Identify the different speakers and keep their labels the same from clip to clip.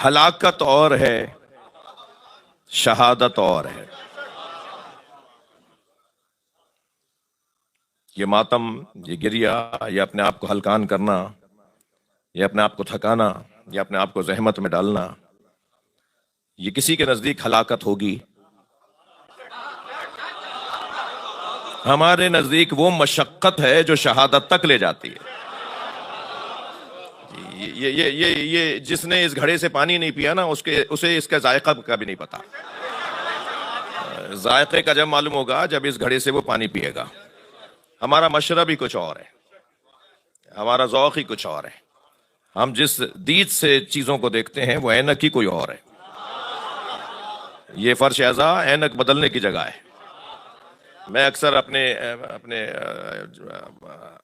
Speaker 1: ہلاکت اور ہے، شہادت اور ہے۔ یہ ماتم، یہ گریا، یہ اپنے آپ کو ہلکان کرنا، یہ اپنے آپ کو تھکانا، یہ اپنے آپ کو زحمت میں ڈالنا، یہ کسی کے نزدیک ہلاکت ہوگی، ہمارے نزدیک وہ مشقت ہے جو شہادت تک لے جاتی ہے۔ یہ جس نے اس گھڑے سے پانی نہیں پیا نا، اسے اس کا ذائقہ کا بھی نہیں پتا۔ ذائقے کا جب معلوم ہوگا جب اس گھڑے سے وہ پانی پیے گا۔ ہمارا مشرب ہی کچھ اور ہے، ہمارا ذوق ہی کچھ اور ہے، ہم جس دید سے چیزوں کو دیکھتے ہیں وہ اینک ہی کوئی اور ہے۔ یہ فرش ازاں اینک بدلنے کی جگہ ہے۔ میں اکثر اپنے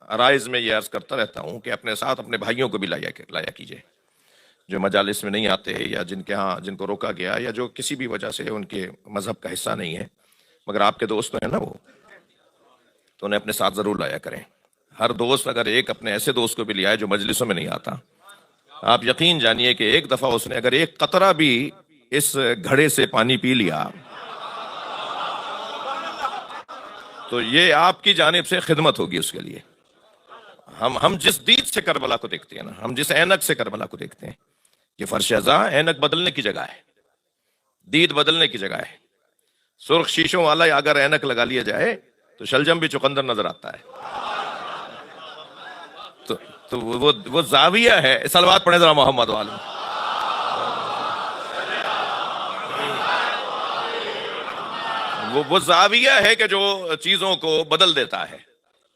Speaker 1: عرائض میں یہ عرض کرتا رہتا ہوں کہ اپنے ساتھ اپنے بھائیوں کو بھی لایا کیجئے، جو مجالس میں نہیں آتے یا جن کو روکا گیا یا جو کسی بھی وجہ سے ان کے مذہب کا حصہ نہیں ہے، مگر آپ کے دوست ہیں نا وہ، تو انہیں اپنے ساتھ ضرور لایا کریں۔ ہر دوست اگر ایک اپنے ایسے دوست کو بھی لیا ہے جو مجلسوں میں نہیں آتا، آپ یقین جانیے کہ ایک دفعہ اس نے اگر ایک قطرہ بھی اس گھڑے سے پانی پی لیا تو یہ آپ کی جانب سے خدمت ہوگی اس کے لیے۔ ہم جس دید سے کربلا کو دیکھتے ہیں نا، ہم جس اینک سے کربلا کو دیکھتے ہیں، یہ فرش ازاں اینک بدلنے کی جگہ ہے، دید بدلنے کی جگہ ہے۔ سرخ شیشوں والا اگر اینک لگا لیا جائے تو شلجم بھی چقندر نظر آتا ہے۔ تو وہ زاویہ ہے۔ صلوات پڑھیں ذرا محمد والے۔ وہ زاویہ ہے کہ جو چیزوں کو بدل دیتا ہے۔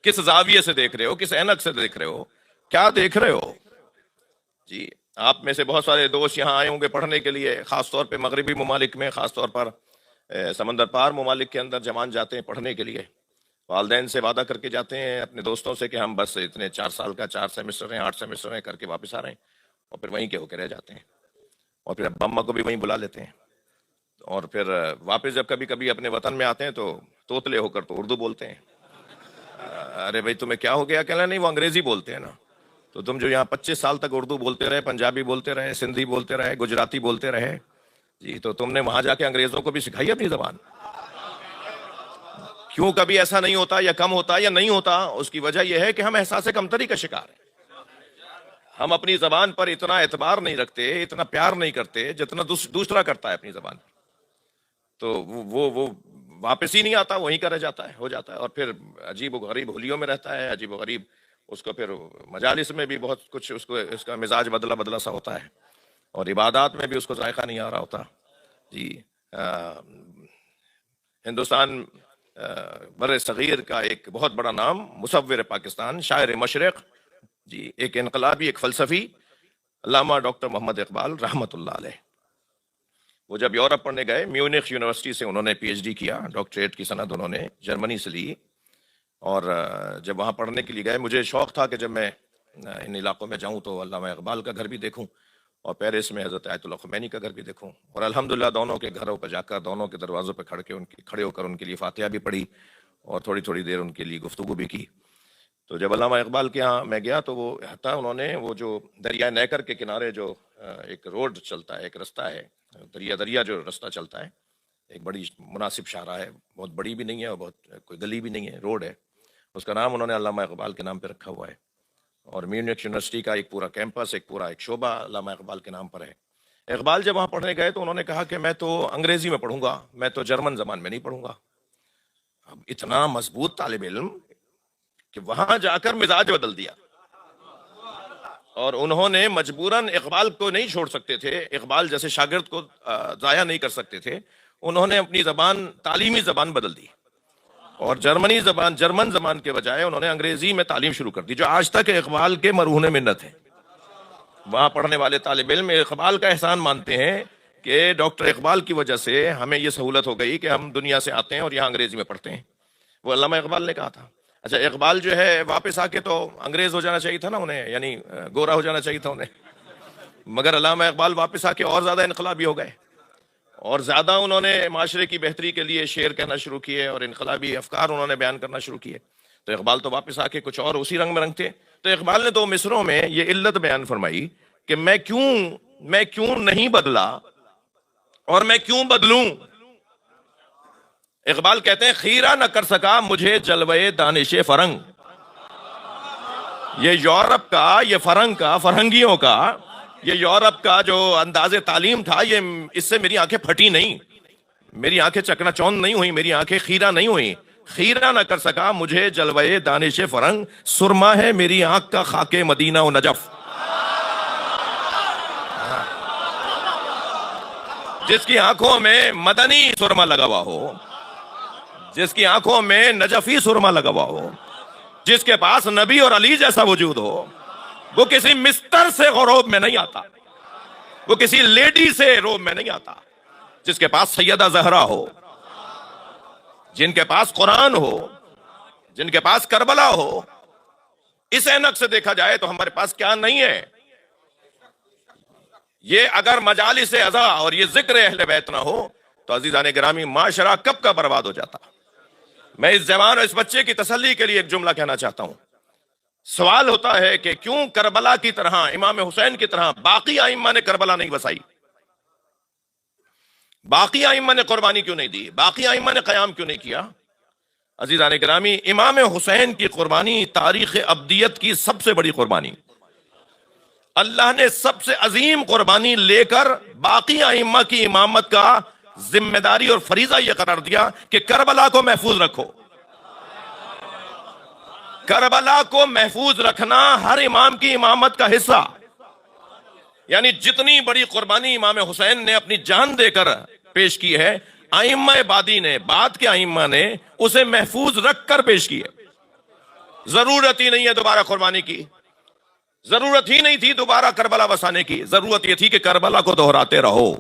Speaker 1: کس زاویے سے دیکھ رہے ہو، کس اینک سے دیکھ رہے ہو، کیا دیکھ رہے ہو؟ جی، آپ میں سے بہت سارے دوست یہاں آئے ہوں گے پڑھنے کے لیے، خاص طور پہ مغربی ممالک میں، خاص طور پر سمندر پار ممالک کے اندر جوان جاتے ہیں پڑھنے کے لیے، والدین سے وعدہ کر کے جاتے ہیں اپنے دوستوں سے کہ ہم بس اتنے 4 سال کا 4 سیمسٹر ہیں، 8 سیمسٹر ہیں کر کے واپس آ رہے ہیں، اور پھر وہیں کے ہو کے رہ جاتے ہیں، اور پھر ابا اماں کو بھی وہیں بلا لیتے ہیں، اور پھر واپس جب کبھی کبھی اپنے وطن میں آتے ہیں تو توتلے ہو کر تو اردو بولتے ہیں۔ ارے بھائی تمہیں کیا ہو گیا؟ کہنا نہیں وہ انگریزی بولتے ہیں نا، تو تم جو یہاں 25 سال تک اردو بولتے رہے، پنجابی بولتے رہے، سندھی بولتے رہے، گجراتی بولتے رہے، جی تو تم نے وہاں جا کے انگریزوں کو بھی سکھائی اپنی زبان؟ کیوں کبھی ایسا نہیں ہوتا یا کم ہوتا یا نہیں ہوتا؟ اس کی وجہ یہ ہے کہ ہم احساس کمتری کا شکار ہیں۔ ہم اپنی زبان پر اتنا اعتبار نہیں رکھتے، اتنا پیار نہیں کرتے جتنا دوسرا کرتا ہے اپنی زبان پر، تو وہ واپس ہی نہیں آتا، وہیں کا رہ جاتا ہے، ہو جاتا ہے، اور پھر عجیب و غریب حلیوں میں رہتا ہے، عجیب و غریب اس کو پھر مجالس میں بھی بہت کچھ اس کا مزاج بدلا سا ہوتا ہے، اور عبادات میں بھی اس کو ذائقہ نہیں آ رہا ہوتا۔ جی، ہندوستان بر صغیر کا ایک بہت بڑا نام، مصور پاکستان، شاعر مشرق، جی ایک انقلابی، ایک فلسفی، علامہ ڈاکٹر محمد اقبال رحمۃ اللہ علیہ۔ وہ جب یورپ پڑھنے گئے، میونخ یونیورسٹی سے انہوں نے پی ایچ ڈی کیا، ڈاکٹریٹ کی سند انہوں نے جرمنی سے لی، اور جب وہاں پڑھنے کے لیے گئے، مجھے شوق تھا کہ جب میں ان علاقوں میں جاؤں تو علامہ اقبال کا گھر بھی دیکھوں، اور پیرس میں حضرت آیت اللہ خمینی کا گھر بھی دیکھوں، اور الحمدللہ دونوں کے گھروں پہ جا کر، دونوں کے دروازوں پہ کھڑے ہو کر ان کے لیے فاتحہ بھی پڑھی، اور تھوڑی دیر ان کے لیے گفتگو بھی کی۔ تو جب علامہ اقبال کے ہاں میں گیا تو وہ حتیٰ انہوں نے وہ جو دریائے نیکر کے کنارے جو ایک روڈ چلتا ہے، ایک رستہ ہے، دریا جو رستہ چلتا ہے، ایک بڑی مناسب شاہراہ ہے، بہت بڑی بھی نہیں ہے اور بہت کوئی گلی بھی نہیں ہے، روڈ ہے، اس کا نام انہوں نے علامہ اقبال کے نام پہ رکھا ہوا ہے، اور میونخ یونیورسٹی کا ایک پورا کیمپس، ایک شعبہ علامہ اقبال کے نام پر ہے۔ اقبال جب وہاں پڑھنے گئے تو انہوں نے کہا کہ میں تو انگریزی میں پڑھوں گا، میں تو جرمن زبان میں نہیں پڑھوں گا۔ اب اتنا مضبوط طالب علم کہ وہاں جا کر مزاج بدل دیا، اور انہوں نے مجبوراً اقبال کو نہیں چھوڑ سکتے تھے، اقبال جیسے شاگرد کو ضائع نہیں کر سکتے تھے، انہوں نے اپنی زبان، تعلیمی زبان بدل دی، اور جرمن زبان کے بجائے انہوں نے انگریزی میں تعلیم شروع کر دی، جو آج تک اقبال کے مرہون منت ہے۔ وہاں پڑھنے والے طالب علم اقبال کا احسان مانتے ہیں کہ ڈاکٹر اقبال کی وجہ سے ہمیں یہ سہولت ہو گئی کہ ہم دنیا سے آتے ہیں اور یہاں انگریزی میں پڑھتے ہیں۔ وہ علامہ اقبال نے کہا تھا۔ اچھا، اقبال جو ہے واپس آ کے تو انگریز ہو جانا چاہیے تھا نا انہیں، یعنی گورا ہو جانا چاہیے تھا انہیں، مگر علامہ اقبال واپس آ کے اور زیادہ انقلابی ہو گئے، اور زیادہ انہوں نے معاشرے کی بہتری کے لیے شعر کہنا شروع کیے، اور انقلابی افکار انہوں نے بیان کرنا شروع کیے۔ تو اقبال تو واپس آ کے کچھ اور اسی رنگ میں رنگ تھے۔ تو اقبال نے 2 مصروں میں یہ علت بیان فرمائی کہ میں کیوں نہیں بدلا اور میں کیوں بدلوں. اقبال کہتے ہیں خیرہ نہ کر سکا مجھے جلوے دانش فرنگ. یہ یورپ کا، یہ فرنگ کا، فرنگیوں کا، یہ یورپ کا جو انداز تعلیم تھا، یہ اس سے میری آنکھیں پھٹی نہیں، میری آنکھیں چکنا چوند نہیں ہوئی، میری آنکھیں خیرہ نہیں ہوئی. خیرہ نہ کر سکا مجھے جلوے دانش فرنگ، سرما ہے میری آنکھ کا خاک مدینہ و نجف. جس کی آنکھوں میں مدنی سرما لگا ہوا ہو، جس کی آنکھوں میں نجفی سرما لگا ہوا ہو، جس کے پاس نبی اور علی جیسا وجود ہو، وہ کسی مستر سے غروب میں نہیں آتا، وہ کسی لیڈی سے روب میں نہیں آتا. جس کے پاس سیدہ زہرا ہو، جن کے پاس قرآن ہو، جن کے پاس کربلا ہو، اس اینک سے دیکھا جائے تو ہمارے پاس کیا نہیں ہے. یہ اگر مجالس عزا اور یہ ذکر اہل بیت نہ ہو تو عزیزان گرامی معاشرہ کب کا برباد ہو جاتا. میں اس جوان اور اس بچے کی تسلی کے لیے ایک جملہ کہنا چاہتا ہوں. سوال ہوتا ہے کہ کیوں کربلا کی طرح، امام حسین کی طرح باقی ائمہ نے کربلا نہیں بسائی؟ باقی ائمہ نے قربانی کیوں نہیں دی؟ باقی ائمہ نے قیام کیوں نہیں کیا؟ عزیزان گرامی، امام حسین کی قربانی تاریخ ابدیت کی سب سے بڑی قربانی. اللہ نے سب سے عظیم قربانی لے کر باقی ائمہ کی امامت کا ذمہ داری اور فریضہ یہ قرار دیا کہ کربلا کو محفوظ رکھو. کربلا کو محفوظ رکھنا ہر امام کی امامت کا حصہ. یعنی جتنی بڑی قربانی امام حسین نے اپنی جان دے کر پیش کی ہے، ائمہ بعدی نے، بعد کے ائمہ نے اسے محفوظ رکھ کر پیش کی ہے. ضرورت ہی نہیں ہے دوبارہ قربانی کی، ضرورت ہی نہیں تھی دوبارہ کربلا بسانے کی. ضرورت یہ تھی کہ کربلا کو دہراتے رہو.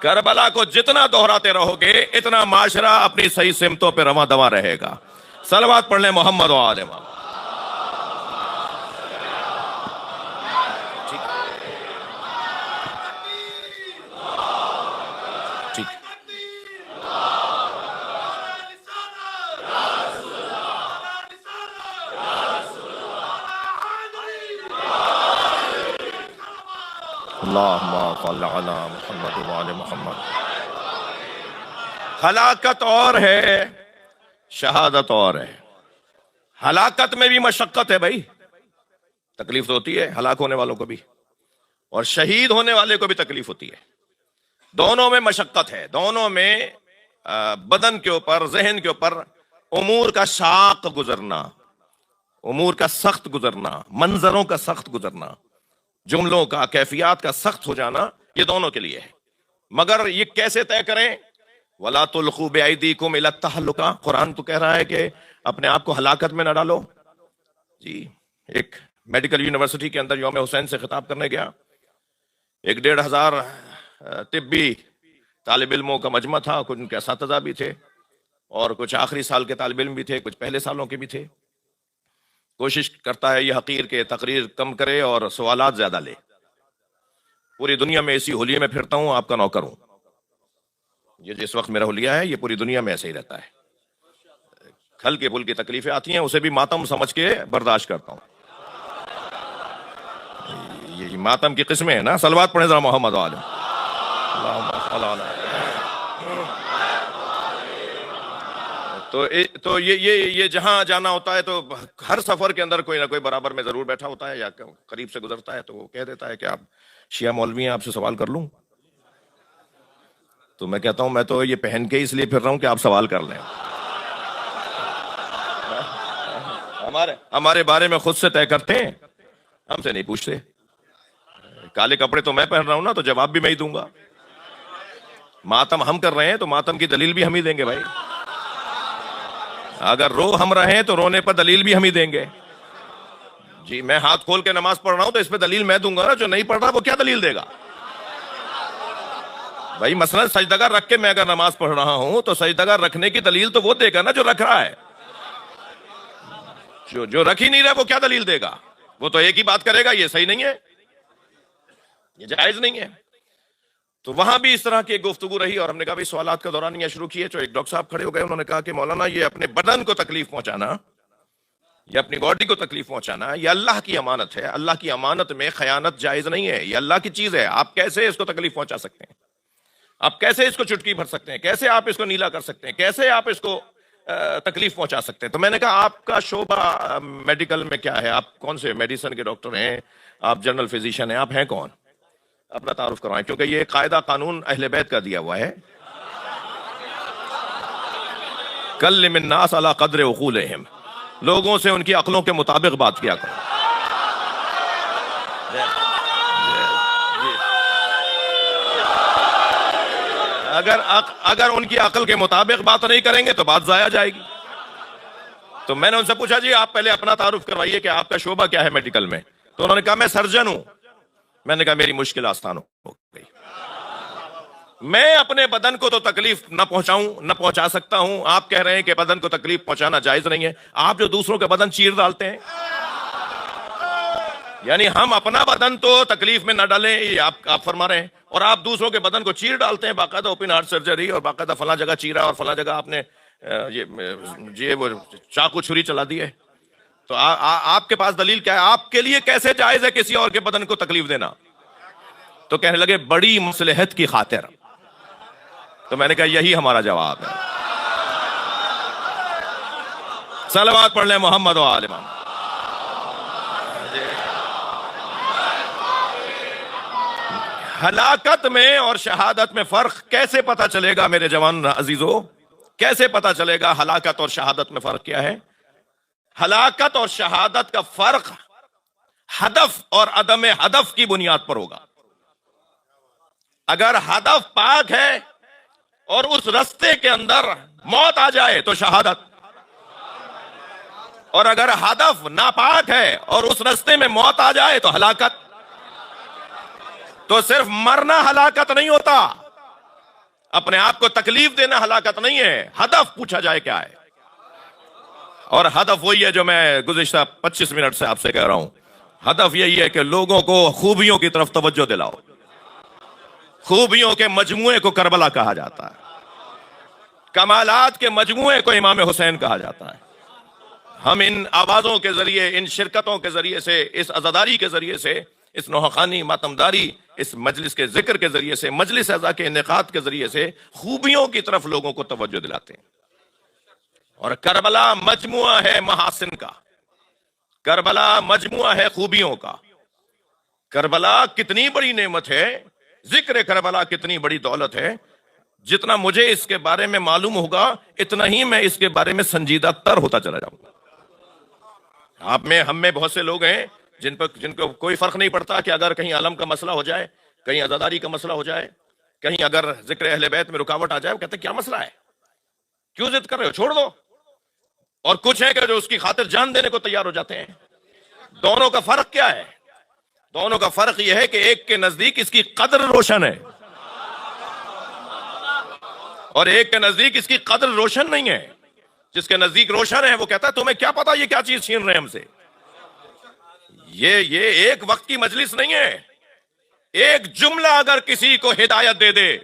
Speaker 1: کربلا کو جتنا دہراتے رہو گے اتنا معاشرہ اپنی صحیح سمتوں پہ رواں دواں رہے گا. صلوات پڑھ لیں محمد و آل محمد. اللہم صل علی محمد و آل محمد. ہلاکت اور ہے، شہادت اور ہے. ہلاکت میں بھی مشقت ہے بھائی، تکلیف تو ہوتی ہے ہلاک ہونے والوں کو بھی، اور شہید ہونے والے کو بھی تکلیف ہوتی ہے. دونوں میں مشقت ہے، دونوں میں بدن کے اوپر، ذہن کے اوپر امور کا شاق گزرنا، امور کا سخت گزرنا، منظروں کا سخت گزرنا، جملوں کا، کیفیات کا سخت ہو جانا، یہ دونوں کے لیے ہے. مگر یہ کیسے طے کریں؟ وَلَا تُلْقُوا بِأَيْدِيكُمْ إِلَى التَّهْلُكَةِ. قرآن تو کہہ رہا ہے کہ اپنے آپ کو ہلاکت میں نہ ڈالو. جی، ایک میڈیکل یونیورسٹی کے اندر یوم حسین سے خطاب کرنے گیا. 1,500 طبی طالب علموں کا مجمع تھا. کچھ ان کے اساتذہ بھی تھے اور کچھ آخری سال کے طالب علم بھی تھے، کچھ پہلے سالوں کے بھی تھے. کوشش کرتا ہے یہ حقیر کے تقریر کم کرے اور سوالات زیادہ لے. پوری دنیا میں اسی حلیے میں پھرتا ہوں، آپ کا نوکر ہوں. یہ جس وقت میرا حلیہ ہے یہ پوری دنیا میں ایسے ہی رہتا ہے. کھل کے پل کی تکلیفیں آتی ہیں، اسے بھی ماتم سمجھ کے برداشت کرتا ہوں. یہ ماتم کی قسمیں ہیں نا. صلوات پڑھیں ذرا محمد عالم. تو یہ جہاں جانا ہوتا ہے تو ہر سفر کے اندر کوئی نہ کوئی برابر میں ضرور بیٹھا ہوتا ہے یا قریب سے گزرتا ہے، تو وہ کہہ دیتا ہے کہ آپ شیعہ مولوی ہیں، آپ سے سوال کر لوں؟ تو میں کہتا ہوں میں تو یہ پہن کے اس لیے پھر رہا ہوں کہ آپ سوال کر لیں. ہمارے بارے میں خود سے طے کرتے ہیں، ہم سے نہیں پوچھتے. کالے کپڑے تو میں پہن رہا ہوں نا، تو جواب بھی میں ہی دوں گا. ماتم ہم کر رہے ہیں تو ماتم کی دلیل بھی ہم ہی دیں گے بھائی. اگر رو ہم رہے ہیں تو رونے پر دلیل بھی ہم ہی دیں گے. جی، میں ہاتھ کھول کے نماز پڑھ رہا ہوں تو اس پہ دلیل میں دوں گا نا. جو نہیں پڑھ رہا وہ کیا دلیل دے گا بھائی؟ مثلا سجدگاہ رکھ کے میں اگر نماز پڑھ رہا ہوں تو سجدگاہ رکھنے کی دلیل تو وہ دے گا نا جو رکھ رہا ہے. جو رکھ ہی نہیں رہا وہ کیا دلیل دے گا؟ وہ تو ایک ہی بات کرے گا، یہ صحیح نہیں ہے، یہ جائز نہیں ہے. تو وہاں بھی اس طرح کی گفتگو رہی اور ہم نے کہا بھی سوالات کا دورانیہ شروع کیے. تو ایک ڈاکٹر صاحب کھڑے ہو گئے، انہوں نے کہا کہ مولانا یہ اپنے بدن کو تکلیف پہنچانا یہ اپنی باڈی کو تکلیف پہنچانا، یہ اللہ کی امانت ہے. اللہ کی امانت میں خیانت جائز نہیں ہے. یہ اللہ کی چیز ہے. آپ کیسے اس کو تکلیف پہنچا سکتے ہیں؟ آپ کیسے اس کو چٹکی بھر سکتے ہیں؟ کیسے آپ اس کو نیلا کر سکتے ہیں؟ کیسے آپ اس کو تکلیف پہنچا سکتے ہیں؟ تو میں نے کہا آپ کا شعبہ میڈیکل میں کیا ہے؟ آپ کون سے میڈیسن کے ڈاکٹر ہیں؟ آپ جنرل فزیشین ہیں؟ آپ ہیں کون؟ اپنا تعارف کروائیں، کیونکہ یہ قاعدہ قانون اہل بیت کا دیا ہوا ہے. کلم الناس علی قدر عقولہم، لوگوں سے ان کی عقلوں کے مطابق بات کیا کرو. اگر ان کی عقل کے مطابق بات نہیں کریں گے تو بات ضائع جائے گی. تو میں نے ان سے پوچھا جی آپ پہلے اپنا تعارف کروائیے کہ آپ کا شعبہ کیا ہے میڈیکل میں. تو انہوں نے کہا میں سرجن ہوں. میں نے کہا میری مشکل آسان ہو گئی. میں اپنے بدن کو تو تکلیف نہ پہنچا سکتا ہوں. آپ کہہ رہے ہیں کہ بدن کو تکلیف پہنچانا جائز نہیں ہے. آپ جو دوسروں کے بدن چیر ڈالتے ہیں، یعنی ہم اپنا بدن تو تکلیف میں نہ ڈالیں، یہ آپ فرما رہے ہیں، اور آپ دوسروں کے بدن کو چیر ڈالتے ہیں. باقاعدہ اوپن ہارٹ سرجری اور باقاعدہ فلاں جگہ چیرا اور فلاں جگہ آپ نے وہ چاقو چھری چلا دی ہے. تو آپ کے پاس دلیل کیا ہے؟ آپ کے لیے کیسے جائز ہے کسی اور کے بدن کو تکلیف دینا؟ تو کہنے لگے بڑی مصلحت کی خاطر. تو میں نے کہا یہی ہمارا جواب ہے. صلوات پڑھ لیں محمد و آل محمد. ہلاکت میں اور شہادت میں فرق کیسے پتا چلے گا میرے جوان عزیزو؟ کیسے پتا چلے گا ہلاکت اور شہادت میں فرق کیا ہے؟ ہلاکت اور شہادت کا فرق ہدف اور عدم ہدف کی بنیاد پر ہوگا. اگر ہدف پاک ہے اور اس رستے کے اندر موت آ جائے تو شہادت، اور اگر ہدف ناپاک ہے اور اس رستے میں موت آ جائے تو ہلاکت. تو صرف مرنا ہلاکت نہیں ہوتا، اپنے آپ کو تکلیف دینا ہلاکت نہیں ہے. ہدف پوچھا جائے کیا ہے، اور ہدف وہی ہے جو میں گزشتہ 25 منٹ سے آپ سے کہہ رہا ہوں. ہدف یہی ہے کہ لوگوں کو خوبیوں کی طرف توجہ دلاؤ. خوبیوں کے مجموعے کو کربلا کہا جاتا ہے، کمالات کے مجموعے کو امام حسین کہا جاتا ہے. ہم ان آوازوں کے ذریعے، ان شرکتوں کے ذریعے سے، اس عزاداری کے ذریعے سے، اس نوحخانی ماتمداری، اس مجلس کے ذکر کے ذریعے سے، مجلس اعضاء کے انعقاد کے ذریعے سے خوبیوں کی طرف لوگوں کو توجہ دلاتے ہیں. اور کربلا مجموعہ ہے محاسن کا، کربلا مجموعہ ہے خوبیوں کا. کربلا کتنی بڑی نعمت ہے، ذکر کربلا کتنی بڑی دولت ہے. جتنا مجھے اس کے بارے میں معلوم ہوگا اتنا ہی میں اس کے بارے میں سنجیدہ تر ہوتا چلا جاؤں گا. ہم میں بہت سے لوگ ہیں جن کو کوئی فرق نہیں پڑتا کہ اگر کہیں عالم کا مسئلہ ہو جائے، کہیں عزاداری کا مسئلہ ہو جائے، کہیں اگر ذکر اہل بیت میں رکاوٹ آ جائے، وہ کہتے ہیں کیا مسئلہ ہے، کیوں ضد کر رہے ہو، چھوڑ دو. اور کچھ ہے کہ جو اس کی خاطر جان دینے کو تیار ہو جاتے ہیں. دونوں کا فرق کیا ہے؟ دونوں کا فرق یہ ہے کہ ایک کے نزدیک اس کی قدر روشن ہے اور ایک کے نزدیک اس کی قدر روشن نہیں ہے. جس کے نزدیک روشن ہے وہ کہتا ہے تمہیں کیا پتا یہ کیا چیز چھین رہے ہیں ہم سے. یہ ایک وقت کی مجلس نہیں ہے. ایک جملہ اگر کسی کو ہدایت دے دے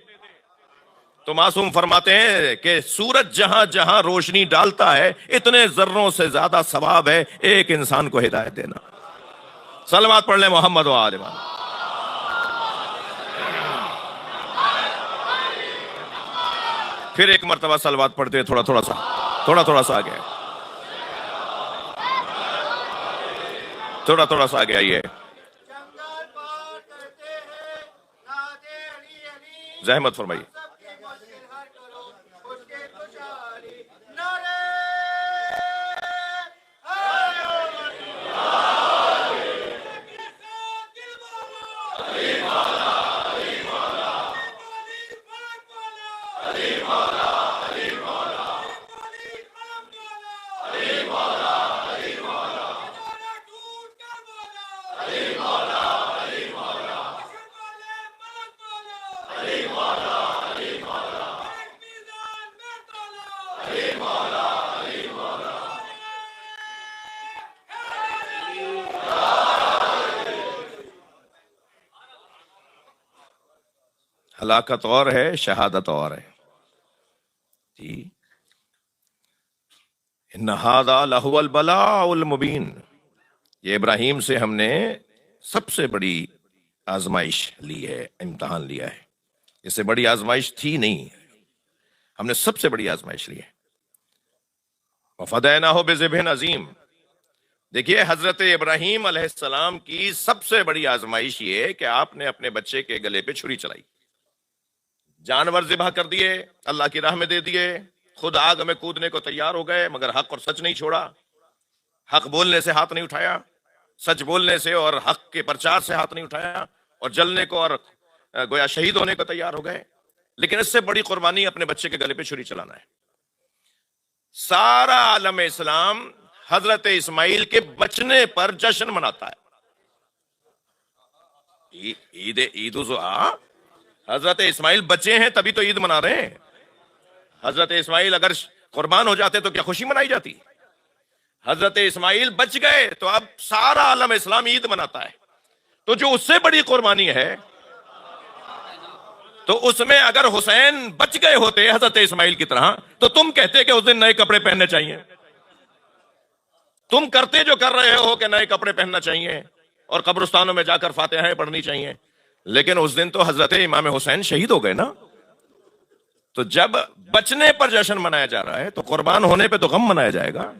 Speaker 1: تو معصوم فرماتے ہیں کہ سورج جہاں جہاں روشنی ڈالتا ہے اتنے ذروں سے زیادہ ثواب ہے ایک انسان کو ہدایت دینا. صلوات پڑھ لیں محمد و آل محمد. پھر ایک مرتبہ صلوات پڑھتے ہیں، تھوڑا سا آگے، تھوڑا سا آگے آئیے. زحمت فرمائیے. ہلاکت اور ہے، شہادت اور ہے. جی ان ھذا لہو البلاء المبین، یہ ابراہیم سے ہم نے سب سے بڑی آزمائش لی ہے، امتحان لیا ہے، اس سے بڑی آزمائش تھی نہیں، ہم نے سب سے بڑی آزمائش لی ہے۔ وفدیناہ بذبح عظیم، دیکھیے حضرت ابراہیم علیہ السلام کی سب سے بڑی آزمائش یہ ہے کہ آپ نے اپنے بچے کے گلے پہ چھری چلائی، جانور ذبح کر دیے، اللہ کی راہ میں دے دیے، خود آگ میں کودنے کو تیار ہو گئے، مگر حق اور سچ نہیں چھوڑا، حق بولنے سے ہاتھ نہیں اٹھایا، سچ بولنے سے اور حق کے پرچار سے ہاتھ نہیں اٹھایا، اور جلنے کو اور گویا شہید ہونے کو تیار ہو گئے۔ لیکن اس سے بڑی قربانی اپنے بچے کے گلے پہ چھری چلانا ہے۔ سارا عالم اسلام حضرت اسماعیل کے بچنے پر جشن مناتا ہے۔ عید الاضحیٰ، حضرت اسماعیل بچے ہیں تبھی تو عید منا رہے ہیں۔ حضرت اسماعیل اگر قربان ہو جاتے تو کیا خوشی منائی جاتی؟ حضرت اسماعیل بچ گئے تو اب سارا عالم اسلام عید مناتا ہے۔ تو جو اس سے بڑی قربانی ہے، تو اس میں اگر حسین بچ گئے ہوتے حضرت اسماعیل کی طرح تو تم کہتے کہ اس دن نئے کپڑے پہننے چاہیے، تم کرتے جو کر رہے ہو کہ نئے کپڑے پہننا چاہیے اور قبرستانوں میں جا کر فاتحہیں پڑھنی چاہیے، لیکن اس دن تو حضرت امام حسین شہید ہو گئے نا۔ تو جب بچنے پر جشن منایا جا رہا ہے تو قربان ہونے پہ تو غم منایا جائے گا۔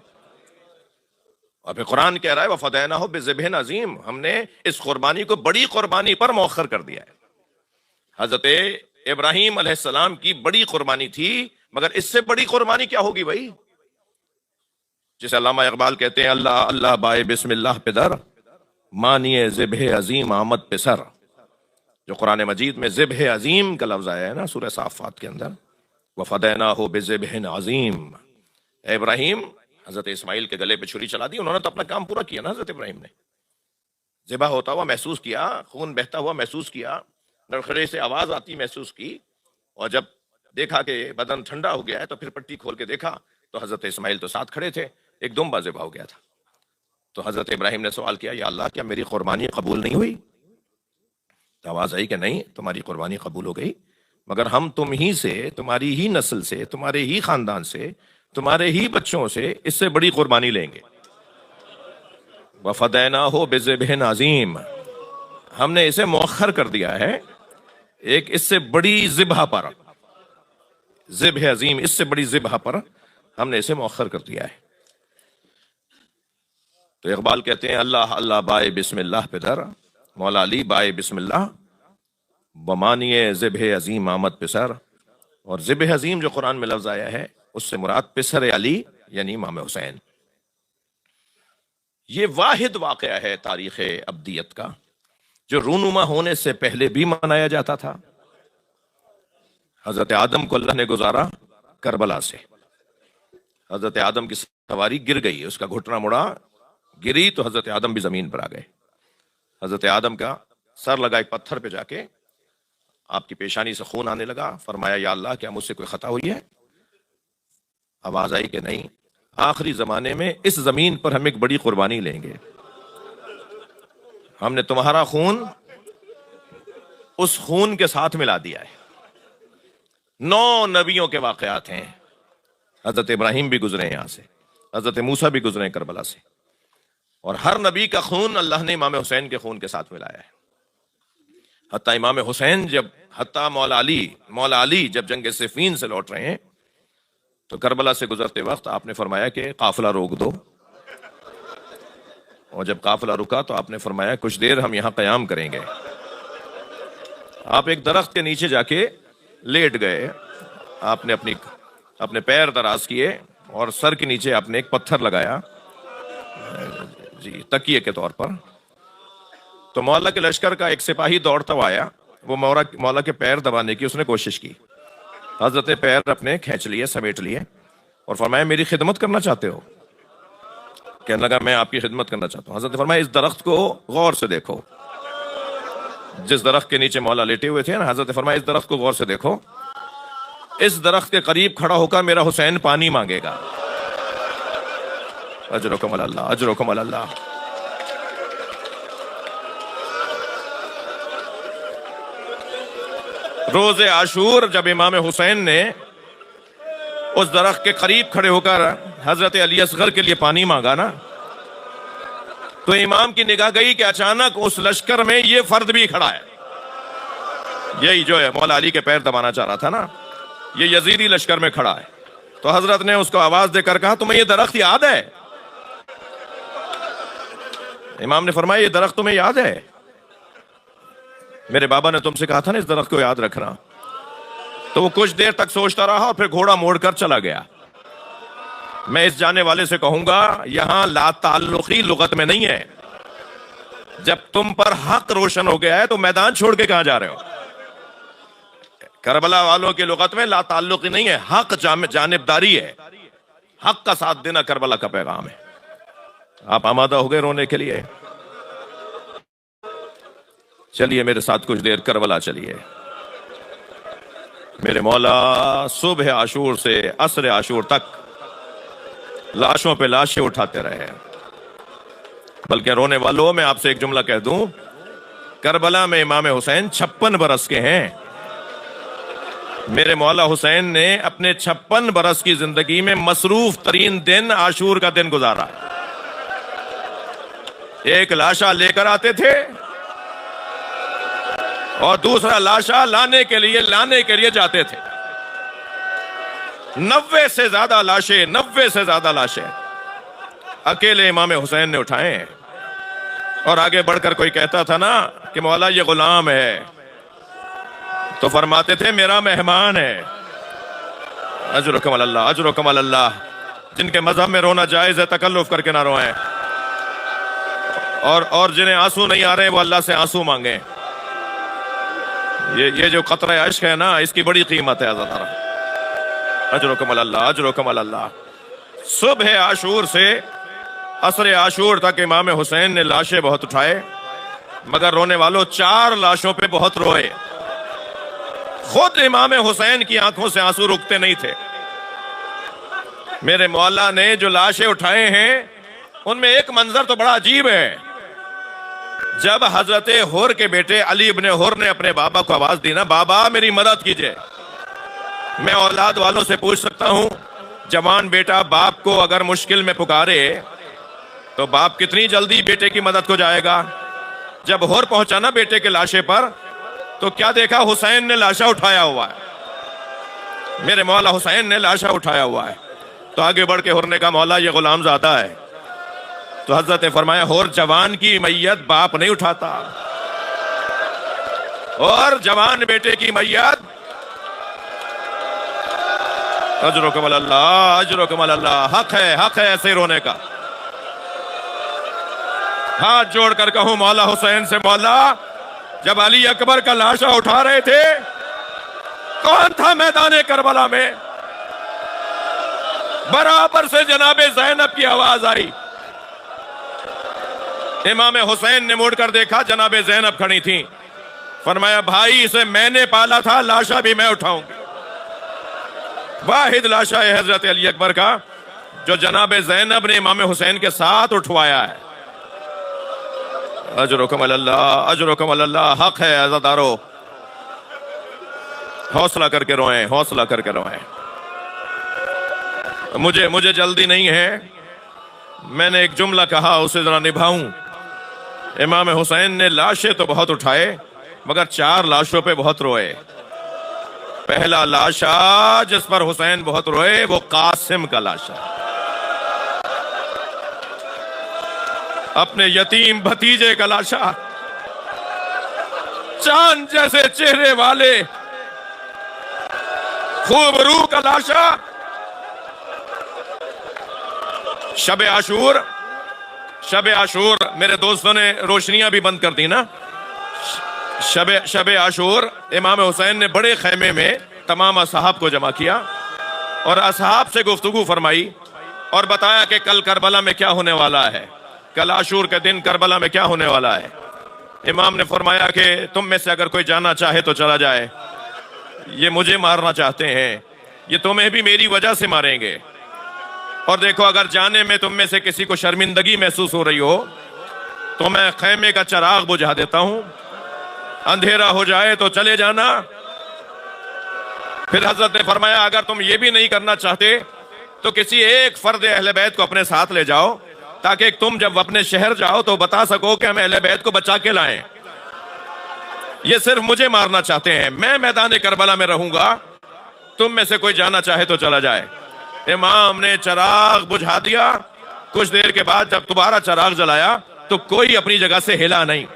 Speaker 1: اور پھر قرآن کہہ رہا ہے وَفَدَيْنَاهُ بِذِبْحٍ عَظِيمٍ، ہم نے اس قربانی کو بڑی قربانی پر مؤخر کر دیا ہے۔ حضرت ابراہیم علیہ السلام کی بڑی قربانی تھی، مگر اس سے بڑی قربانی کیا ہوگی بھائی؟ جسے علامہ اقبال کہتے ہیں اللہ اللہ بائے بسم اللہ پہ در، مانیے ذبح عظیم آمد پہ سر۔ جو قرآن مجید میں ذبح عظیم کا لفظ آیا ہے نا سورہ صافات کے اندر، وَفَدَيْنَاهُ بِذِبْحٍ عَظِيمٍ، اے ابراہیم حضرت اسماعیل کے گلے پہ چھری چلا دی، انہوں نے تو اپنا کام پورا کیا نا۔ حضرت ابراہیم نے ذبح ہوتا ہوا محسوس کیا، خون بہتا ہوا محسوس کیا، نرخرے سے آواز آتی محسوس کی، اور جب دیکھا کہ بدن ٹھنڈا ہو گیا ہے تو پھر پٹی کھول کے دیکھا تو حضرت اسماعیل تو ساتھ کھڑے تھے، ایک دمبا ذبح ہو گیا تھا۔ تو حضرت ابراہیم نے سوال کیا یا اللہ کیا میری قربانی قبول نہیں ہوئی؟ تو آواز آئی کہ نہیں، تمہاری قربانی قبول ہو گئی، مگر ہم تم ہی سے، تمہاری ہی نسل سے، تمہارے ہی خاندان سے، تمہارے ہی بچوں سے اس سے بڑی قربانی لیں گے۔ وَفَدَيْنَاهُ بِذِبْحٍ عَظِيمٍ، ہم نے اسے مؤخر کر دیا ہے ایک اس سے بڑی ذبح پر، ذبح عظیم، اس سے بڑی ذبح پر ہم نے اسے مؤخر کر دیا ہے۔ تو اقبال کہتے ہیں اللہ اللہ بائے بسم اللہ پہ در، مولا علی بائے بسم اللہ، بمانیے ذبح عظیم آمد پسر۔ اور ذبح عظیم جو قرآن میں لفظ آیا ہے اس سے مراد پسر علی یعنی امام حسین۔ یہ واحد واقعہ ہے تاریخ ابدیت کا جو رونما ہونے سے پہلے بھی منایا جاتا تھا۔ حضرت آدم کو اللہ نے گزارا کربلا سے، حضرت آدم کی سواری گر گئی، اس کا گھٹنا مڑا، گری تو حضرت آدم بھی زمین پر آ گئے۔ حضرت آدم کا سر لگا ایک پتھر پہ جا کے، آپ کی پیشانی سے خون آنے لگا، فرمایا یا اللہ کیا مجھ سے کوئی خطا ہوئی ہے؟ آواز آئی کہ نہیں، آخری زمانے میں اس زمین پر ہم ایک بڑی قربانی لیں گے، ہم نے تمہارا خون اس خون کے ساتھ ملا دیا ہے۔ 9 نبیوں کے واقعات ہیں، حضرت ابراہیم بھی گزرے یہاں سے، حضرت موسیٰ بھی گزرے کربلا سے، اور ہر نبی کا خون اللہ نے امام حسین کے خون کے ساتھ ملایا ہے۔ حتیٰ امام حسین حتیٰ مولا علی جب جنگ صفین سے لوٹ رہے ہیں تو کربلا سے گزرتے وقت آپ نے فرمایا کہ قافلہ روک دو، اور جب قافلہ رکا تو آپ نے فرمایا کچھ دیر ہم یہاں قیام کریں گے۔ آپ ایک درخت کے نیچے جا کے لیٹ گئے، آپ نے اپنے پیر دراز کیے اور سر کے نیچے آپ نے ایک پتھر لگایا جی تکیے کے طور پر۔ تو مولا کے لشکر کا ایک سپاہی دوڑتا ہوا آیا، وہ مولا کے پیر دبانے کی اس نے کوشش کی، حضرت پیر اپنے کھینچ لیے، سمیٹ لیے، اور فرمایا میری خدمت کرنا چاہتے ہو؟ کہنے لگا میں آپ کی خدمت کرنا چاہتا ہوں۔ حضرت فرمایا اس درخت کو غور سے دیکھو، جس درخت کے نیچے مولا لیٹے ہوئے تھے نا، حضرت فرمایا اس درخت کو غور سے دیکھو، اس درخت کے قریب کھڑا ہو کر میرا حسین پانی مانگے گا۔ اجرکم اللہ، اجرکم اللہ۔ روز عاشور جب امام حسین نے اس درخت کے قریب کھڑے ہو کر حضرت علی اصغر کے لیے پانی مانگا نا، تو امام کی نگاہ گئی کہ اچانک اس لشکر میں یہ فرد بھی کھڑا ہے، یہی جو ہے مولا علی کے پیر دبانا چاہ رہا تھا نا، یہ یزیدی لشکر میں کھڑا ہے۔ تو حضرت نے اس کو آواز دے کر کہا تمہیں یہ درخت یاد ہے؟ امام نے فرمایا یہ درخت تمہیں یاد ہے؟ میرے بابا نے تم سے کہا تھا نا اس درخت کو یاد رکھنا۔ تو وہ کچھ دیر تک سوچتا رہا اور پھر گھوڑا موڑ کر چلا گیا۔ میں اس جانے والے سے کہوں گا یہاں لا تعلقی لغت میں نہیں ہے، جب تم پر حق روشن ہو گیا ہے تو میدان چھوڑ کے کہاں جا رہے ہو؟ کربلا والوں کی لغت میں لا تعلقی نہیں ہے، حق جانبداری ہے، حق کا ساتھ دینا کربلا کا پیغام ہے۔ آپ آمادہ ہو گئے رونے کے لیے؟ چلیے میرے ساتھ کچھ دیر کربلا چلیے۔ میرے مولا صبح عاشور سے عصر عاشور تک لاشوں پہ لاشیں اٹھاتے رہے، بلکہ رونے والوں میں آپ سے ایک جملہ کہہ دوں، کربلا میں امام حسین 56 برس کے ہیں۔ میرے مولا حسین نے اپنے 56 برس کی زندگی میں مصروف ترین دن عاشور کا دن گزارا۔ ایک لاشا لے کر آتے تھے اور دوسرا لاشا لانے کے لیے جاتے تھے۔ 90 سے زیادہ لاشیں اکیلے امام حسین نے اٹھائے ہیں۔ اور آگے بڑھ کر کوئی کہتا تھا نا کہ مولا یہ غلام ہے، تو فرماتے تھے میرا مہمان ہے۔ اجرکم اللہ، اجرکم اللہ۔ جن کے مذہب میں رونا جائز ہے تکلف کر کے نہ روئیں، اور جنہیں آنسو نہیں آ رہے وہ اللہ سے آنسو مانگیں۔ یہ جو قطرہ عشق ہے نا، اس کی بڑی قیمت ہے عزیزان۔ اجرکم اللہ، اجرکم اللہ۔ صبح عاشور سے عصر عاشور تک امام حسین نے لاشیں بہت اٹھائے، مگر رونے والوں 4 لاشوں پہ بہت روئے۔ خود امام حسین کی آنکھوں سے آنسو رکتے نہیں تھے۔ میرے مولا نے جو لاشیں اٹھائے ہیں ان میں ایک منظر تو بڑا عجیب ہے۔ جب حضرت حر کے بیٹے علی ابن حر نے اپنے بابا کو آواز دی نا، بابا میری مدد کیجئے، میں اولاد والوں سے پوچھ سکتا ہوں جوان بیٹا باپ کو اگر مشکل میں پکارے تو باپ کتنی جلدی بیٹے کی مدد کو جائے گا۔ جب حر پہنچا نا بیٹے کے لاشے پر تو کیا دیکھا؟ حسین نے لاشا اٹھایا ہوا ہے۔ میرے مولا حسین نے لاشا اٹھایا ہوا ہے۔ تو آگے بڑھ کے حر نے کہا مولا یہ غلام زادہ ہے۔ تو حضرت نے فرمایا حر جوان کی میت باپ نہیں اٹھاتا، اور جوان بیٹے کی میت اجرکم اللہ، اجرکم اللہ۔ حق ہے ایسے رونے کا۔ ہاتھ جوڑ کر کہوں مولا حسین سے، مولا جب علی اکبر کا لاشا اٹھا رہے تھے کون تھا میدان کربلا میں؟ برابر سے جناب زینب کی آواز آئی۔ امام حسین نے مڑ کر دیکھا، جناب زینب کھڑی تھیں۔ فرمایا بھائی اسے میں نے پالا تھا، لاشا بھی میں اٹھاؤں گی۔ واحد لاشا ہے حضرت علی اکبر کا جو جناب زینب نے امام حسین کے ساتھ اٹھوایا ہے۔ اجرکم اللہ، اجرکم اللہ۔ حق ہے عزادارو، حوصلہ کر کے روئیں، حوصلہ کر کے روئیں۔ مجھے جلدی نہیں ہے، میں نے ایک جملہ کہا اسے ذرا نبھاؤں۔ امام حسین نے لاشیں تو بہت اٹھائے مگر 4 لاشوں پہ بہت روئے۔ پہلا لاشا جس پر حسین بہت روئے وہ قاسم کا لاشا، اپنے یتیم بھتیجے کا لاشا، چاند جیسے چہرے والے خوب روح کا لاشا۔ شب عاشور میرے دوستوں نے روشنیاں بھی بند کر دی نا۔ شب عاشور امام حسین نے بڑے خیمے میں تمام اصحاب کو جمع کیا اور اصحاب سے گفتگو فرمائی اور بتایا کہ کل کربلا میں کیا ہونے والا ہے، کل عاشور کے دن کربلا میں کیا ہونے والا ہے۔ امام نے فرمایا کہ تم میں سے اگر کوئی جانا چاہے تو چلا جائے، یہ مجھے مارنا چاہتے ہیں، یہ تمہیں بھی میری وجہ سے ماریں گے، اور دیکھو اگر جانے میں تم میں سے کسی کو شرمندگی محسوس ہو رہی ہو تو میں خیمے کا چراغ بجھا دیتا ہوں، اندھیرا ہو جائے تو چلے جانا۔ پھر حضرت نے فرمایا اگر تم یہ بھی نہیں کرنا چاہتے تو کسی ایک فرد اہل بیت کو اپنے ساتھ لے جاؤ تاکہ تم جب اپنے شہر جاؤ تو بتا سکو کہ ہم اہل بیت کو بچا کے لائیں. یہ صرف مجھے مارنا چاہتے ہیں. میں میدان کربلا میں رہوں گا, تم میں سے کوئی جانا چاہے تو چلا جائے. امام نے چراغ بجھا دیا. کچھ دیر کے بعد جب دوبارہ چراغ جلایا تو کوئی اپنی جگہ سے ہلا نہیں.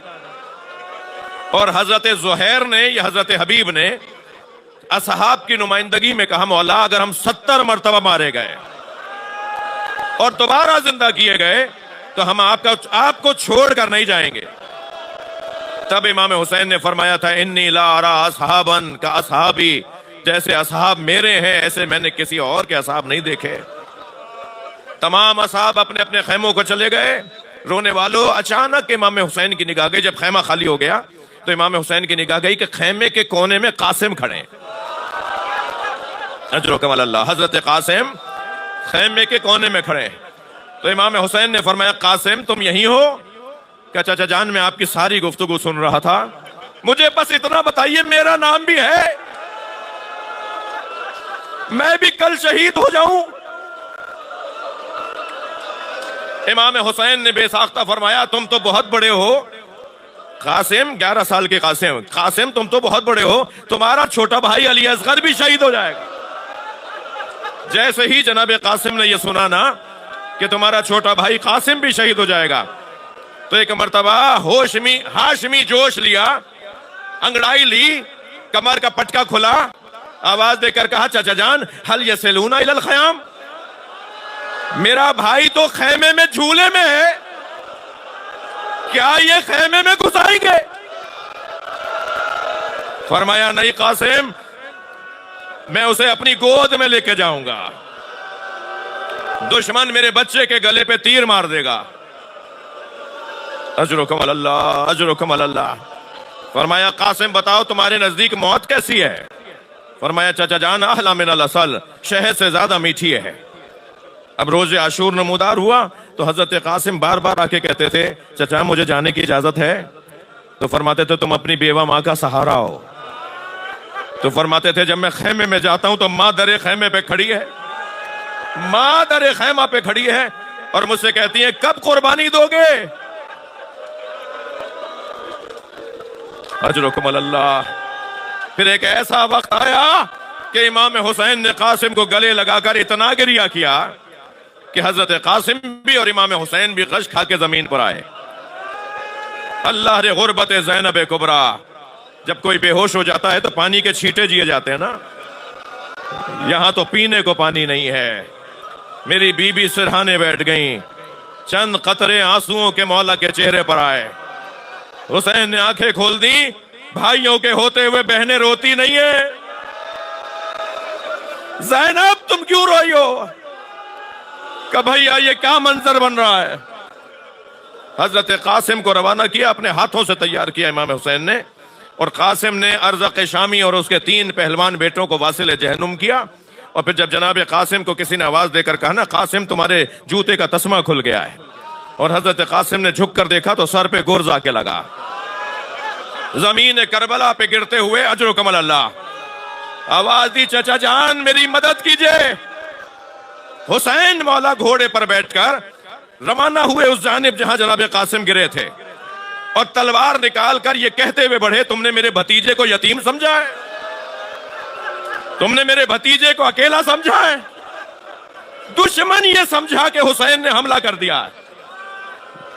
Speaker 1: اور حضرت زہیر نے یا حضرت حبیب نے اصحاب کی نمائندگی میں کہا, مولا اگر ہم 70 مرتبہ مارے گئے اور دوبارہ زندہ کیے گئے تو ہم آپ کو چھوڑ کر نہیں جائیں گے. تب امام حسین نے فرمایا تھا, انی لا ارا اصحابا کا اصحابی, جیسے اصحاب میرے ہیں ایسے میں نے کسی اور کے اصحاب نہیں دیکھے. تمام اصحاب اپنے اپنے خیموں کو چلے گئے. رونے والوں, اچانک امام حسین کی نگاہ گئی. جب خیمہ خالی ہو گیا تو امام حسین کی نگاہ گئی کہ خیمے کے کونے میں قاسم کھڑے ہیں. اجرکم اللہ, حضرت قاسم خیمے کے کونے میں کھڑے ہیں. تو امام حسین نے فرمایا, قاسم تم یہی ہو؟ کہ چچا جان میں آپ کی ساری گفتگو سن رہا تھا, مجھے بس اتنا بتائیے میرا نام بھی ہے, میں بھی کل شہید ہو جاؤں. امام حسین نے بے ساختہ فرمایا, تم تو بہت بڑے ہو قاسم. 11 سال کے قاسم تم تو بہت بڑے ہو, تمہارا چھوٹا بھائی علی اصغر بھی شہید ہو جائے گا. جیسے ہی جناب قاسم نے یہ سنا نا کہ تمہارا چھوٹا بھائی قاسم بھی شہید ہو جائے گا, تو ایک مرتبہ ہاشمی جوش لیا, انگڑائی لی, کمر کا پٹکا کھلا, آواز دے کر کہا, چچا جان ہل یسلون الی الخیام, میرا بھائی تو خیمے میں جھولے میں ہے, کیا یہ خیمے میں گھسائیں گے؟ فرمایا, نہیں قاسم, میں اسے اپنی گود میں لے کے جاؤں گا, دشمن میرے بچے کے گلے پہ تیر مار دے گا. اجرکم اللہ, اجرکم اللہ. فرمایا, قاسم بتاؤ تمہارے نزدیک موت کیسی ہے؟ فرمایا, چچا جان احلی من العسل, شہد سے زیادہ میٹھی ہے. اب روز عاشور نمودار ہوا تو حضرت قاسم بار بار آ کے کہتے تھے, چچا مجھے جانے کی اجازت ہے؟ تو فرماتے تھے, تم اپنی بیوہ ماں کا سہارا ہو. تو فرماتے تھے, جب میں خیمے میں جاتا ہوں تو ماں در خیمے پہ کھڑی ہے, ماں در خیمہ پہ کھڑی ہے اور مجھ سے کہتی ہیں, کب قربانی دو گے؟ اجرکم اللہ. پھر ایک ایسا وقت آیا کہ امام حسین نے قاسم کو گلے لگا کر اتنا گریہ کیا کہ حضرت قاسم بھی اور امام حسین بھی غش کھا کے زمین پر آئے. اللہ رے غربت زینب کبریٰ, جب کوئی بے ہوش ہو جاتا ہے تو پانی کے چھینٹے جیے جاتے ہیں نا, یہاں تو پینے کو پانی نہیں ہے. میری بیوی سرہانے بیٹھ گئیں, چند قطرے آنسوؤں کے مولا کے چہرے پر آئے. حسین نے آنکھیں کھول دی, بھائیوں کے ہوتے ہوئے بہنیں روتی نہیں ہیں. زینب تم کیوں روئی ہو؟ کہ بھائیا یہ کیا منظر بن رہا ہے. حضرت قاسم کو روانہ کیا, اپنے ہاتھوں سے تیار کیا امام حسین نے, اور قاسم نے ارزق شامی اور اس کے 3 پہلوان بیٹوں کو واصل جہنم کیا. اور پھر جب جناب قاسم کو کسی نے آواز دے کر کہا نا, قاسم تمہارے جوتے کا تسمہ کھل گیا ہے, اور حضرت قاسم نے جھک کر دیکھا تو سر پہ گرز آ کے لگا. زمین کربلا پہ گرتے ہوئے اجرکم اللہ آواز دی, چچا جان میری مدد کیجئے. حسین مولا گھوڑے پر بیٹھ کر روانہ ہوئے اس جانب جہاں جناب قاسم گرے تھے, اور تلوار نکال کر یہ کہتے ہوئے بڑھے, تم نے میرے بھتیجے کو یتیم سمجھا ہے؟ تم نے میرے بھتیجے کو اکیلا سمجھا ہے؟ دشمن یہ سمجھا کہ حسین نے حملہ کر دیا.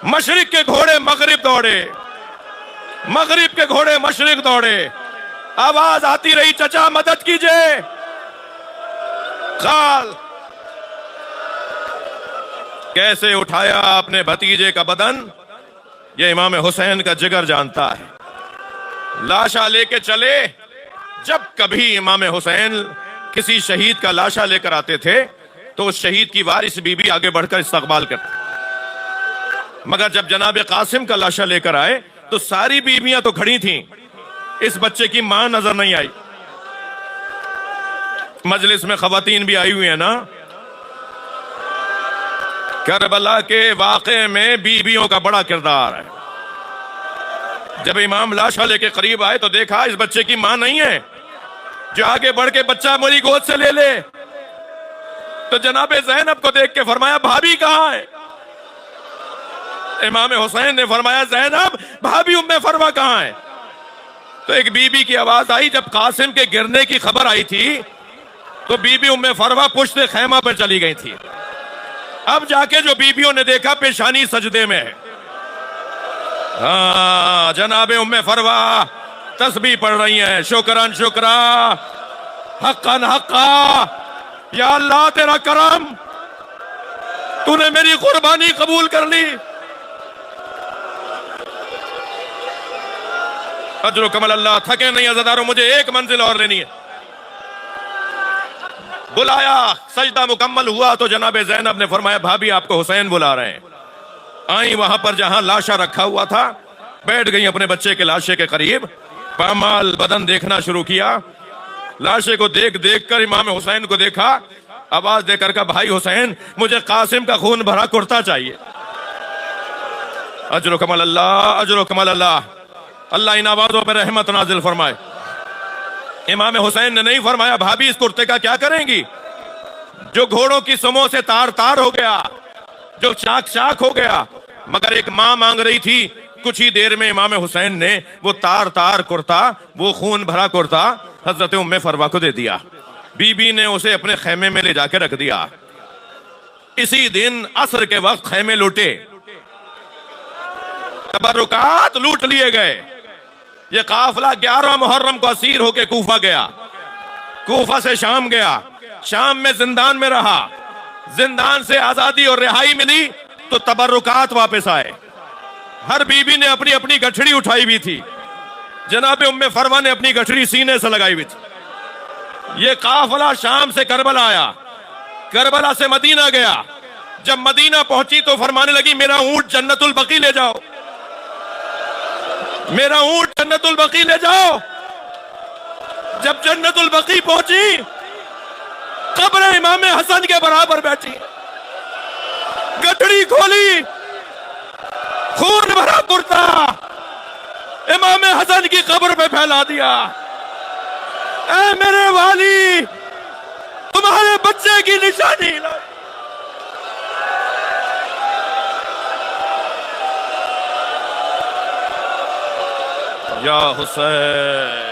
Speaker 1: مشرق کے گھوڑے مغرب دوڑے, مغرب کے گھوڑے مشرق دوڑے. آواز آتی رہی, چچا مدد کیجئے. قال, کیسے اٹھایا اپنے بھتیجے کا بدن یہ امام حسین کا جگر جانتا ہے. لاشا لے کے چلے. جب کبھی امام حسین کسی شہید کا لاشا لے کر آتے تھے تو اس شہید کی وارث بی بی آگے بڑھ کر استقبال کرتے, مگر جب جناب قاسم کا لاشا لے کر آئے تو ساری بیویاں تو کھڑی تھیں, اس بچے کی ماں نظر نہیں آئی. مجلس میں خواتین بھی آئی ہوئی ہیں نا. کربلا کے واقعے میں بیویوں کا بڑا کردار ہے. جب امام لاشا لے کے قریب آئے تو دیکھا اس بچے کی ماں نہیں ہے جو آگے بڑھ کے بچہ میری گود سے لے لے. تو جناب زینب کو دیکھ کے فرمایا بھابھی کہاں ہے؟ امام حسین نے فرمایا زینب بھابھی ام فروا کہاں ہے؟ تو ایک بی بی کی آواز آئی، جب قاسم کے گرنے کی خبر آئی تھی تو بی بی ام فروا پشت خیمہ پر چلی گئی تھی. اب جا کے جو بیویوں نے دیکھا پیشانی سجدے میں ہے. ہاں جناب ام فروا تسبیح پڑھ رہی ہیں، شکران شکرا حقاً حقا، یا اللہ تیرا کرم، تو نے میری قربانی قبول کر لی. اجر و کمل اللہ. تھکے نہیں عزاداروں، مجھے ایک منزل اور لینی ہے. بلایا، سجدہ مکمل ہوا تو جناب زینب نے فرمایا بھابھی آپ کو حسین بلا رہے ہیں. آئیں وہاں پر جہاں لاشا رکھا ہوا تھا، بیٹھ گئی اپنے بچے کے لاشے کے قریب، پامال بدن دیکھنا شروع کیا. لاشے کو دیکھ دیکھ کر امام حسین کو دیکھا، آواز دے کر کہا بھائی حسین مجھے قاسم کا خون بھرا کرتا چاہیے. اجر و کمل اللہ، اجر و کمل اللہ. اللہ ان آوازوں پر رحمت نازل فرمائے. امام حسین نے نہیں فرمایا بھابھی اس کرتے کا کیا کریں گی جو گھوڑوں کی سموں سے تار تار ہو گیا، جو چاک چاک ہو گیا. مگر ایک ماں مانگ رہی تھی. کچھ ہی دیر میں امام حسین نے وہ تار تار کرتا، وہ خون بھرا کرتا حضرت ام فروا کو دے دیا. بی بی نے اسے اپنے خیمے میں لے جا کے رکھ دیا. اسی دن عصر کے وقت خیمے لوٹے، تبرکات لوٹ لیے گئے. یہ قافلہ 11 محرم کو اسیر ہو کے کوفہ گیا، کوفہ سے شام گیا، شام میں زندان میں رہا. زندان سے آزادی اور رہائی ملی تو تبرکات واپس آئے. ہر بی بی نے اپنی اپنی گٹھڑی اٹھائی بھی تھی. جناب ام فروا نے اپنی گٹھڑی سینے سے لگائی ہوئی تھی. یہ قافلہ شام سے کربلا آیا، کربلا سے مدینہ گیا. جب مدینہ پہنچی تو فرمانے لگی میرا اونٹ جنت البقیع لے جاؤ، میرا اونٹ جنت البقیع لے جاؤ. جب جنت البقیع پہنچی، قبر امام حسن کے برابر بیٹھی، گٹھڑی کھولی، خون بھرا کرتا امام حسن کی قبر پہ پھیلا دیا. اے میرے والی تمہارے بچے کی نشانی لائی. یا حسین